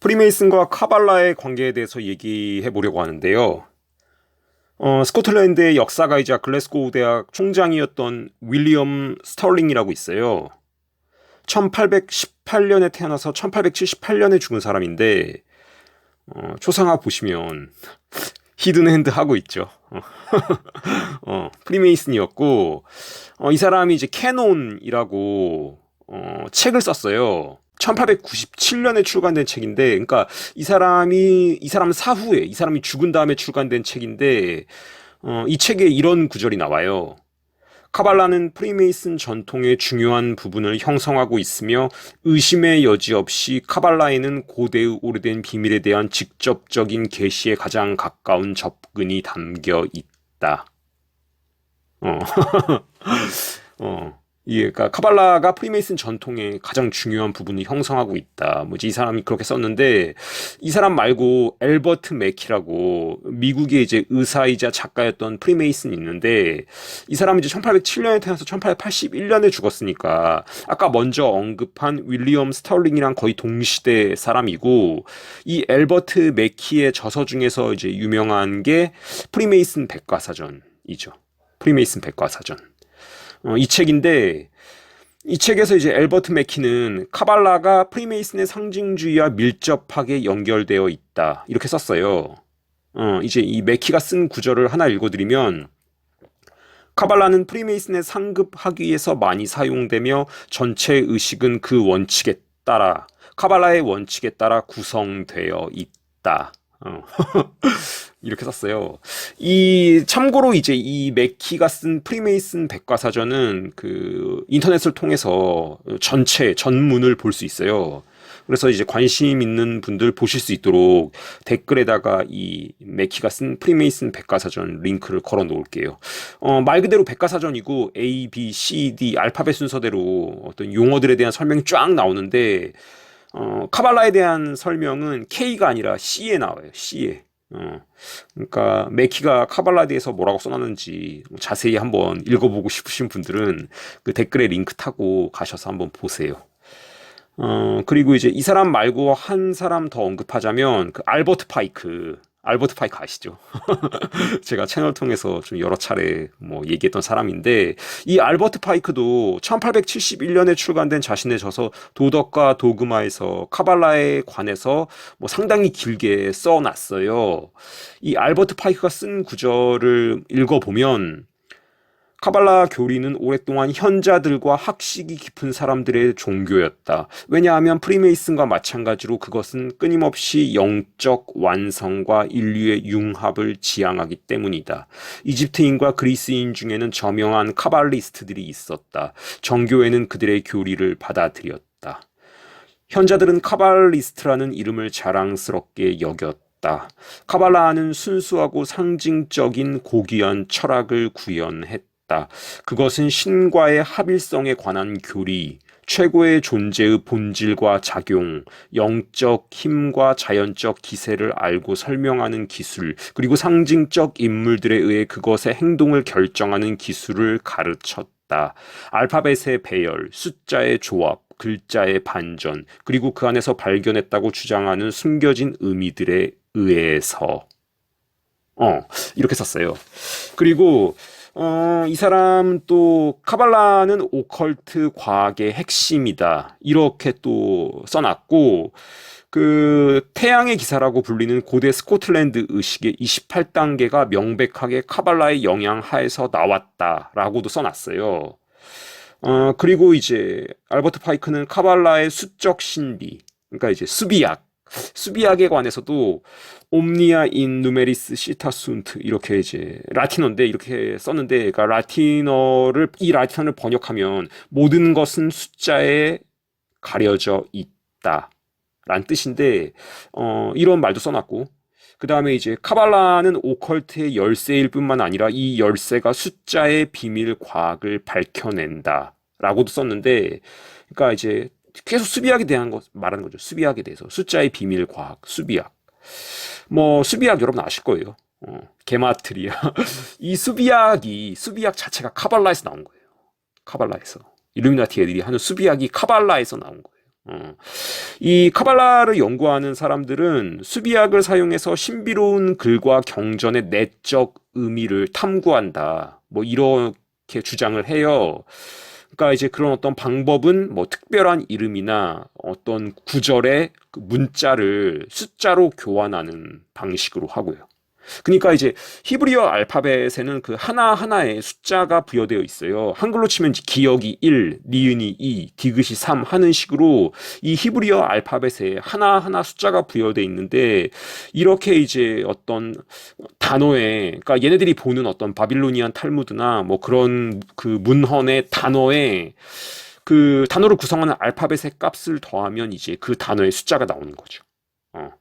프리메이슨과 카발라의 관계에 대해서 얘기해 보려고 하는데요. 스코틀랜드의 역사가이자 글래스고우 대학 총장이었던 윌리엄 스털링이라고 있어요. 1818년에 태어나서 1878년에 죽은 사람인데 초상화 보시면 히든핸드 하고 있죠. 프리메이슨이었고 이 사람이 이제 캐논이라고 책을 썼어요. 1897년에 출간된 책인데, 그러니까 이 사람 사후에, 이 사람이 죽은 다음에 출간된 책인데, 이 책에 이런 구절이 나와요. 카발라는 프리메이슨 전통의 중요한 부분을 형성하고 있으며 의심의 여지 없이 카발라에는 고대의 오래된 비밀에 대한 직접적인 계시에 가장 가까운 접근이 담겨 있다. 어. 그러니까 카발라가 프리메이슨 전통의 가장 중요한 부분을 형성하고 있다. 뭐지 이 사람이 그렇게 썼는데 이 사람 말고 엘버트 맥키라고 미국의 이제 의사이자 작가였던 프리메이슨이 있는데 이 사람은 이제 1807년에 태어나서 1881년에 죽었으니까 아까 먼저 언급한 윌리엄 스털링이랑 거의 동시대 사람이고 이 엘버트 맥키의 저서 중에서 이제 유명한 게 프리메이슨 백과사전이죠. 프리메이슨 백과사전. 이 책인데 이 책에서 이제 엘버트 맥키는 카발라가 프리메이슨의 상징주의와 밀접하게 연결되어 있다 이렇게 썼어요. 이제 이 맥키가 쓴 구절을 하나 읽어드리면 카발라는 프리메이슨의 상급 학위에서 많이 사용되며 전체 의식은 그 원칙에 따라 카발라의 원칙에 따라 구성되어 있다. 이렇게 썼어요. 참고로 이제 이 맥키가 쓴 프리메이슨 백과사전은 그 인터넷을 통해서 전문을 볼 수 있어요. 그래서 이제 관심 있는 분들 보실 수 있도록 댓글에다가 이 맥키가 쓴 프리메이슨 백과사전 링크를 걸어 놓을게요. 말 그대로 백과사전이고 A, B, C, D 알파벳 순서대로 어떤 용어들에 대한 설명이 쫙 나오는데 카발라에 대한 설명은 K가 아니라 C에 나와요. C에. 그러니까 맥키가 카발라에 대해서 뭐라고 써놨는지 자세히 한번 읽어보고 싶으신 분들은 그 댓글에 링크 타고 가셔서 한번 보세요. 그리고 이제 이 사람 말고 한 사람 더 언급하자면 그 알버트 파이크 아시죠? 제가 채널 통해서 좀 여러 차례 뭐 얘기했던 사람인데 이 알버트 파이크도 1871년에 출간된 자신의 저서 도덕과 도그마에서 카발라에 관해서 뭐 상당히 길게 써놨어요. 이 알버트 파이크가 쓴 구절을 읽어보면 카발라 교리는 오랫동안 현자들과 학식이 깊은 사람들의 종교였다. 왜냐하면 프리메이슨과 마찬가지로 그것은 끊임없이 영적 완성과 인류의 융합을 지향하기 때문이다. 이집트인과 그리스인 중에는 저명한 카발리스트들이 있었다. 정교회는 그들의 교리를 받아들였다. 현자들은 카발리스트라는 이름을 자랑스럽게 여겼다. 카발라는 순수하고 상징적인 고귀한 철학을 구현했다. 그것은 신과의 합일성에 관한 교리, 최고의 존재의 본질과 작용, 영적 힘과 자연적 기세를 알고 설명하는 기술, 그리고 상징적 인물들에 의해 그것의 행동을 결정하는 기술을 가르쳤다. 알파벳의 배열, 숫자의 조합, 글자의 반전, 그리고 그 안에서 발견했다고 주장하는 숨겨진 의미들에 의해서 이렇게 썼어요. 그리고 이 사람 또 카발라는 오컬트 과학의 핵심이다 이렇게 또 써놨고 그 태양의 기사라고 불리는 고대 스코틀랜드 의식의 28단계가 명백하게 카발라의 영향 하에서 나왔다라고도 써놨어요. 그리고 이제 알버트 파이크는 카발라의 수적 신비, 그러니까 이제 수비학에 관해서도 옴니아 인 누메리스 시타순트 이렇게 이제 라틴어인데 이렇게 썼는데 그러니까 이 라틴어를 번역하면 모든 것은 숫자에 가려져 있다라는 뜻인데 이런 말도 써놨고 그 다음에 이제 카발라는 오컬트의 열쇠일 뿐만 아니라 이 열쇠가 숫자의 비밀 과학을 밝혀낸다 라고도 썼는데 그러니까 이제 계속 수비학에 대한 거 말하는 거죠. 수비학에 대해서 숫자의 비밀 과학 수비학 뭐 수비학 여러분 아실 거예요. 게마트리아 이 수비학 자체가 카발라에서 나온 거예요. 카발라에서 일루미나티 애들이 하는 수비학이 카발라에서 나온 거예요. 이 카발라를 연구하는 사람들은 수비학을 사용해서 신비로운 글과 경전의 내적 의미를 탐구한다. 뭐 이렇게 주장을 해요. 그러니까 이제 그런 어떤 방법은 뭐 특별한 이름이나 어떤 구절의 그 문자를 숫자로 교환하는 방식으로 하고요. 그러니까 이제 히브리어 알파벳에는 그 하나하나에 숫자가 부여되어 있어요. 한글로 치면 기역이 1, 니은이 2, 디귿이 3 하는 식으로 이 히브리어 알파벳에 하나하나 숫자가 부여되어 있는데 이렇게 이제 어떤 단어에 그러니까 얘네들이 보는 어떤 바빌로니안 탈무드나 뭐 그런 그 문헌의 단어에 그 단어를 구성하는 알파벳의 값을 더하면 이제 그 단어의 숫자가 나오는 거죠. 어.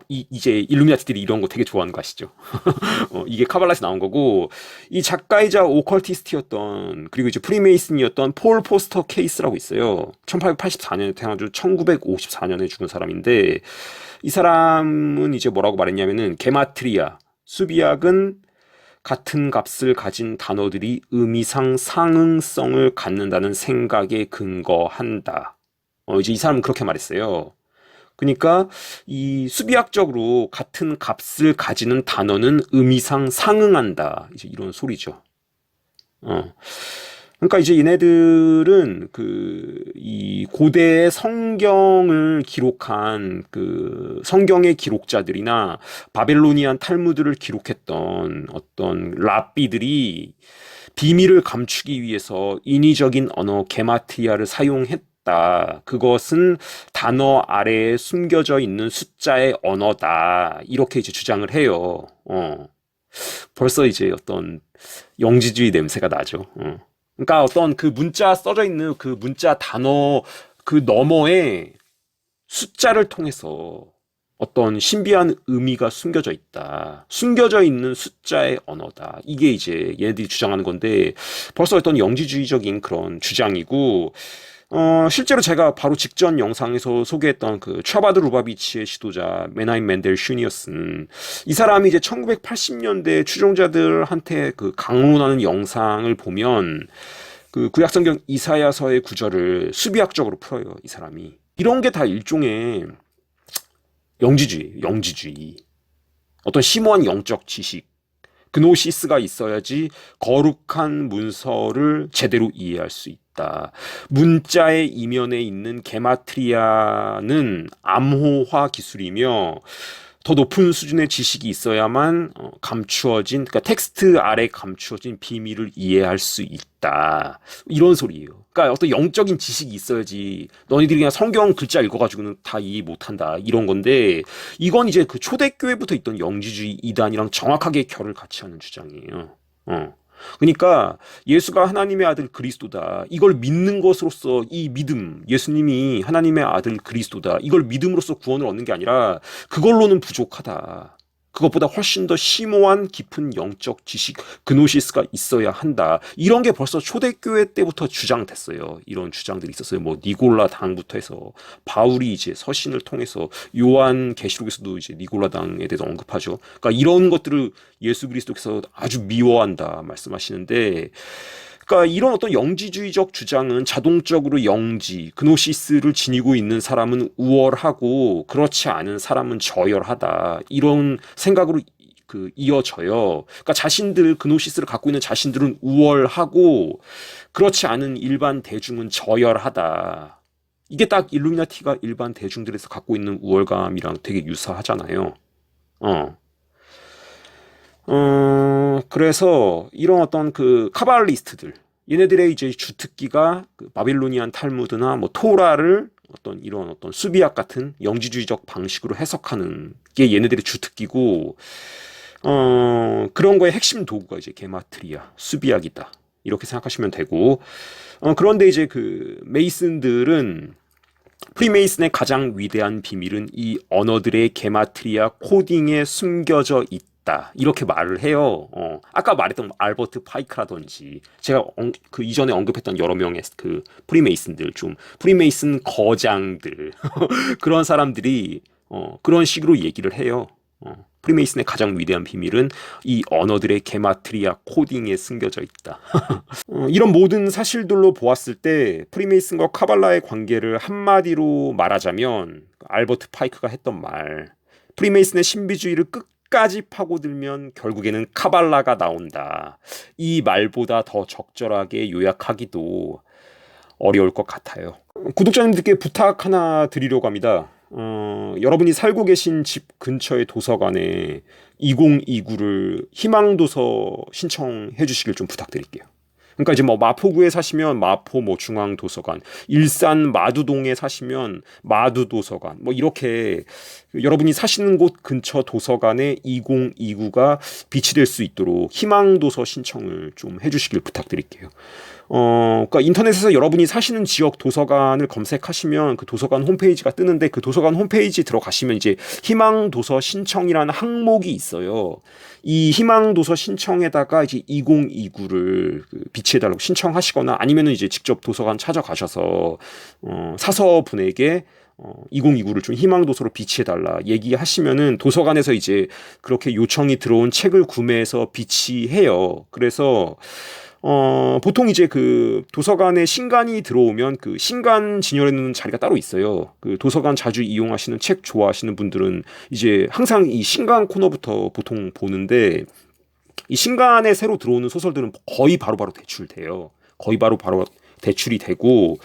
이제 일루미나티들이 이런 거 되게 좋아하는 거 아시죠? 이게 카발라에서 나온 거고 이 작가이자 오컬티스트였던 그리고 이제 프리메이슨이었던 폴 포스터 케이스라고 있어요. 1884년에 태어나서 1954년에 죽은 사람인데 이 사람은 이제 뭐라고 말했냐면은 게마트리아 수비학은 같은 값을 가진 단어들이 의미상 상응성을 갖는다는 생각에 근거한다. 이제 이 사람은 그렇게 말했어요. 그러니까 이 수비학적으로 같은 값을 가지는 단어는 의미상 상응한다. 이제 이런 소리죠. 어. 그러니까 이제 얘네들은 그 이 고대의 성경을 기록한 그 성경의 기록자들이나 바벨로니안 탈무드를 기록했던 어떤 랍비들이 비밀을 감추기 위해서 인위적인 언어 게마트리아를 사용했다. 그것은 단어 아래에 숨겨져 있는 숫자의 언어다. 이렇게 이제 주장을 해요. 벌써 이제 어떤 영지주의 냄새가 나죠. 그러니까 어떤 그 문자 써져 있는 그 문자 단어 그 너머에 숫자를 통해서 어떤 신비한 의미가 숨겨져 있다. 숨겨져 있는 숫자의 언어다. 이게 이제 얘네들이 주장하는 건데 벌써 어떤 영지주의적인 그런 주장이고 실제로 제가 바로 직전 영상에서 소개했던 그 차바드 루바비치의 지도자 메나임 맨델 슈니어스는 이 사람이 이제 1980년대 추종자들한테 그 강론하는 영상을 보면 그 구약성경 이사야서의 구절을 수비학적으로 풀어요. 이 사람이. 이런 게 다 일종의 영지주의. 어떤 심오한 영적 지식, 그노시스가 있어야지 거룩한 문서를 제대로 이해할 수 있다. 문자의 이면에 있는 게마트리아는 암호화 기술이며 더 높은 수준의 지식이 있어야만 감추어진 그러니까 텍스트 아래 감추어진 비밀을 이해할 수 있다. 이런 소리예요. 그러니까 어떤 영적인 지식이 있어야지 너희들이 그냥 성경 글자 읽어가지고는 다 이해 못한다. 이런 건데 이건 이제 그 초대교회부터 있던 영지주의 이단이랑 정확하게 결을 같이 하는 주장이에요. 그러니까 예수가 하나님의 아들 그리스도다. 이걸 믿는 것으로서 이 믿음, 예수님이 하나님의 아들 그리스도다. 이걸 믿음으로써 구원을 얻는 게 아니라 그걸로는 부족하다. 그것보다 훨씬 더 심오한 깊은 영적 지식, 그노시스가 있어야 한다. 이런 게 벌써 초대교회 때부터 주장됐어요. 이런 주장들이 있었어요. 뭐 니골라 당부터 해서 바울이 이제 서신을 통해서 요한 계시록에서도 이제 니골라 당에 대해서 언급하죠. 그러니까 이런 것들을 예수 그리스도께서 아주 미워한다 말씀하시는데 그러니까 이런 어떤 영지주의적 주장은 자동적으로 영지, 그노시스를 지니고 있는 사람은 우월하고 그렇지 않은 사람은 저열하다. 이런 생각으로 그 이어져요. 그러니까 자신들 그노시스를 갖고 있는 자신들은 우월하고 그렇지 않은 일반 대중은 저열하다. 이게 딱 일루미나티가 일반 대중들에서 갖고 있는 우월감이랑 되게 유사하잖아요. 어. 그래서 이런 어떤 그 카발리스트들, 얘네들의 이제 주특기가 그 바빌로니안 탈무드나 뭐 토라를 어떤 이런 어떤 수비학 같은 영지주의적 방식으로 해석하는 게 얘네들의 주특기고, 그런 거의 핵심 도구가 이제 게마트리아, 수비학이다. 이렇게 생각하시면 되고, 그런데 이제 그 메이슨들은 프리메이슨의 가장 위대한 비밀은 이 언어들의 게마트리아 코딩에 숨겨져 있다. 이렇게 말을 해요. 아까 말했던 알버트 파이크라든지 제가 그 이전에 언급했던 여러 명의 그 프리메이슨들 좀 프리메이슨 거장들 그런 사람들이 그런 식으로 얘기를 해요. 프리메이슨의 가장 위대한 비밀은 이 언어들의 게마트리아 코딩에 숨겨져 있다. 이런 모든 사실들로 보았을 때 프리메이슨과 카발라의 관계를 한마디로 말하자면 알버트 파이크가 했던 말, 프리메이슨의 신비주의를 끝까지 파고들면 결국에는 카발라가 나온다. 이 말보다 더 적절하게 요약하기도 어려울 것 같아요. 구독자님들께 부탁 하나 드리려고 합니다. 여러분이 살고 계신 집 근처의 도서관에 2029를 희망도서 신청해 주시길 좀 부탁드릴게요. 그러니까 이제 뭐 마포구에 사시면 마포 뭐 중앙도서관, 일산 마두동에 사시면 마두도서관, 뭐 이렇게 여러분이 사시는 곳 근처 도서관에 2029가 비치될 수 있도록 희망도서 신청을 좀 해주시길 부탁드릴게요. 그러니까 인터넷에서 여러분이 사시는 지역 도서관을 검색하시면 그 도서관 홈페이지가 뜨는데 그 도서관 홈페이지 들어가시면 이제 희망도서 신청이라는 항목이 있어요. 이 희망도서 신청에다가 이제 2029를 비치해달라고 신청하시거나 아니면은 이제 직접 도서관 찾아가셔서 사서분에게 2029를 좀 희망도서로 비치해달라 얘기하시면은 도서관에서 이제 그렇게 요청이 들어온 책을 구매해서 비치해요. 그래서 보통 이제 그 도서관에 신간이 들어오면 그 신간 진열해 놓는 자리가 따로 있어요. 그 도서관 자주 이용하시는 책 좋아하시는 분들은 이제 항상 이 신간 코너부터 보통 보는데 이 신간에 새로 들어오는 소설들은 거의 바로바로 대출돼요. 거의 바로바로 대출이 되고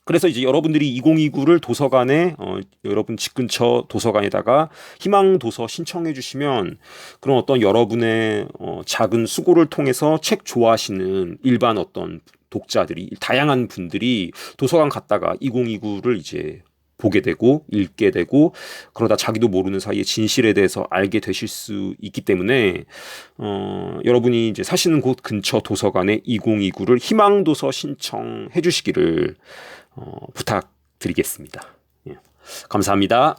그래서 이제 여러분들이 2029를 도서관에 여러분 집 근처 도서관에다가 희망도서 신청해 주시면 그런 어떤 여러분의 작은 수고를 통해서 책 좋아하시는 일반 어떤 독자들이 다양한 분들이 도서관 갔다가 2029를 이제 보게 되고 읽게 되고 그러다 자기도 모르는 사이에 진실에 대해서 알게 되실 수 있기 때문에 여러분이 이제 사시는 곳 근처 도서관에 2029를 희망도서 신청해 주시기를 부탁드리겠습니다. 예. 감사합니다.